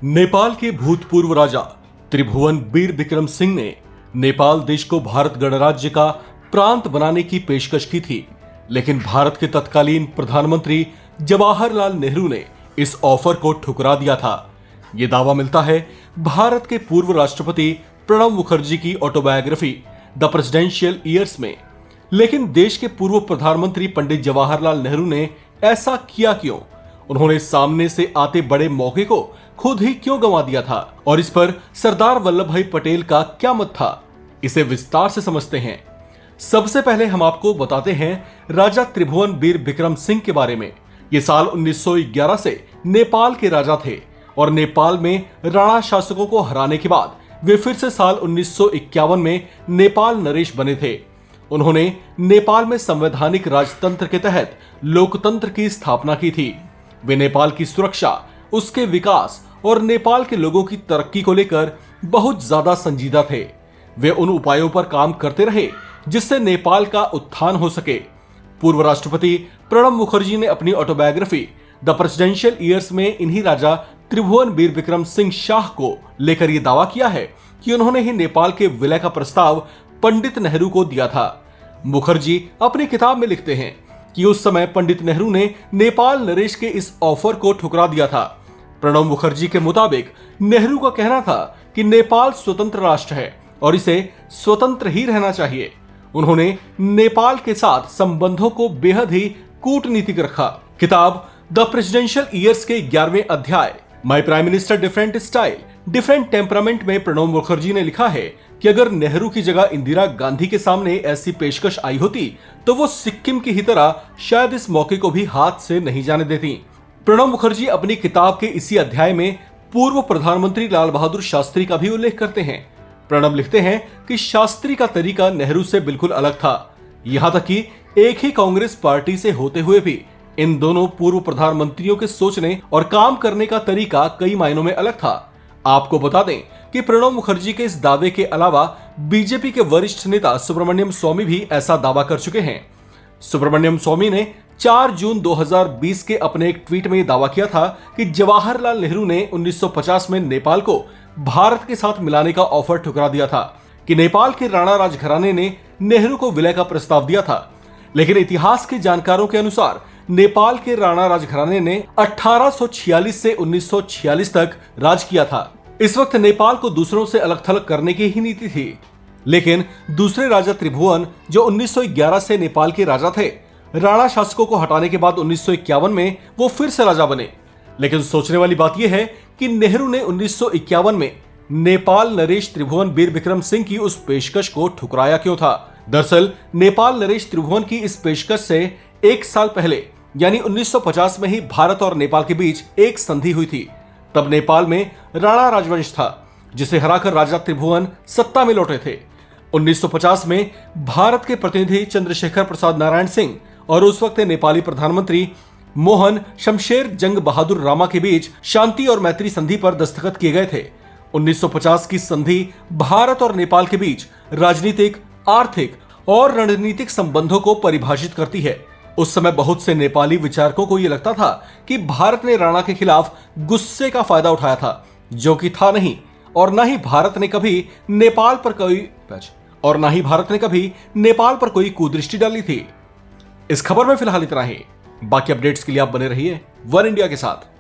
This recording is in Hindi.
नेपाल के भूतपूर्व राजा त्रिभुवन बीर बिक्रम सिंह ने नेपाल देश को भारत गणराज्य का प्रांत बनाने की पेशकश की थी, लेकिन भारत के तत्कालीन प्रधानमंत्री जवाहरलाल नेहरू ने इस ऑफर को ठुकरा दिया था। यह दावा मिलता है भारत के पूर्व राष्ट्रपति प्रणब मुखर्जी की ऑटोबायोग्राफी द प्रेसिडेंशियल ईयर्स में। लेकिन देश के पूर्व प्रधानमंत्री पंडित जवाहरलाल नेहरू ने ऐसा किया क्यों? उन्होंने सामने से आते बड़े मौके को खुद ही क्यों गंवा दिया था और इस पर सरदार वल्लभ भाई पटेल का क्या मत था? इसे विस्तार से समझते हैं। सबसे पहले हम आपको बताते हैं राजा त्रिभुवन बीर बिक्रम सिंह के बारे में। ये साल 1911 से नेपाल के राजा थे और नेपाल में राणा शासकों को हराने के बाद वे फिर से साल 1951 में नेपाल नरेश बने थे। उन्होंने नेपाल में संवैधानिक राजतंत्र के तहत लोकतंत्र की स्थापना की थी। वे नेपाल की सुरक्षा, उसके विकास और नेपाल के लोगों की तरक्की को लेकर बहुत ज्यादा संजीदा थे। वे उन उपायों पर काम करते रहे जिससे नेपाल का उत्थान हो सके। पूर्व राष्ट्रपति प्रणब मुखर्जी ने अपनी ऑटोबायोग्राफी द प्रेसिडेंशियल ईयर्स में इन्हीं राजा त्रिभुवन बीर बिक्रम सिंह शाह को लेकर यह दावा किया है कि उन्होंने ही नेपाल के विलय का प्रस्ताव पंडित नेहरू को दिया था। मुखर्जी अपनी किताब में लिखते हैं कि उस समय पंडित नेहरू ने नेपाल नरेश के इस ऑफर को ठुकरा दिया था। प्रणब मुखर्जी के मुताबिक नेहरू का कहना था कि नेपाल स्वतंत्र राष्ट्र है और इसे स्वतंत्र ही रहना चाहिए। उन्होंने नेपाल के साथ संबंधों को बेहद ही कूटनीतिक रखा। किताब द प्रेसिडेंशियल ईयर्स के 11वें अध्याय my prime minister different style different temperament में प्रणब मुखर्जी ने लिखा है कि अगर नेहरू की जगह इंदिरा गांधी के सामने ऐसी पेशकश आई होती तो वो सिक्किम की ही तरह शायद इस मौके को भी हाथ से नहीं जाने देती। प्रणब मुखर्जी अपनी किताब के इसी अध्याय में पूर्व प्रधानमंत्री लाल बहादुर शास्त्री का भी उल्लेख करते हैं। प्रणब लिखते हैं कि शास्त्री का तरीका नेहरू से बिल्कुल अलग था। यहां तक कि एक ही कांग्रेस पार्टी से होते हुए भी इन दोनों पूर्व प्रधानमंत्रियों के सोचने और काम करने का तरीका कई मायनों में अलग था। आपको बता दें कि प्रणब मुखर्जी के इस दावे के अलावा बीजेपी के वरिष्ठ नेता सुब्रमण्यम स्वामी भी ऐसा दावा कर चुके हैं। सुब्रमण्यम स्वामी ने 4 जून 2020 के अपने एक ट्वीट में दावा किया था कि जवाहरलाल नेहरू ने 1950 में नेपाल को भारत के साथ मिलाने का ऑफर ठुकरा दिया था, कि नेपाल के राणा राजघराने ने नेहरू को विलय का प्रस्ताव दिया था। लेकिन इतिहास के जानकारों के अनुसार नेपाल के राणा राजघराने ने 1846 से 1946 तक राज किया था। इस वक्त नेपाल को दूसरों से अलग थलग करने की ही नीति थी। लेकिन दूसरे राजा त्रिभुवन जो 1911 से नेपाल के राजा थे, राणा शासकों को हटाने के बाद 1951 में वो फिर से राजा बने। लेकिन सोचने वाली बात यह है कि नेहरू ने 1951 में नेपाल नरेश त्रिभुवन बीर बिक्रम सिंह की उस पेशकश को ठुकराया क्यों था? दरअसल नेपाल नरेश त्रिभुवन की इस पेशकश से 1 साल पहले यानी 1950 में ही भारत और नेपाल के बीच एक संधि हुई थी। तब नेपाल में राणा राजवंश था जिसे हराकर राजा त्रिभुवन सत्ता में लौटे थे। 1950 में भारत के प्रतिनिधि चंद्रशेखर प्रसाद नारायण सिंह और उस वक्त नेपाली प्रधानमंत्री मोहन शमशेर जंग बहादुर रामा के बीच शांति और मैत्री संधि पर दस्तखत किए गए थे। 1950 की संधि भारत और नेपाल के बीच राजनीतिक, आर्थिक और रणनीतिक संबंधों को परिभाषित करती है। उस समय बहुत से नेपाली विचारकों को यह लगता था कि भारत ने राणा के खिलाफ गुस्से का फायदा उठाया था, जो कि था नहीं, और ना ही भारत ने कभी नेपाल पर कोई कुदृष्टि डाली थी। इस खबर में फिलहाल इतना ही। बाकी अपडेट्स के लिए आप बने रहिए वन इंडिया के साथ।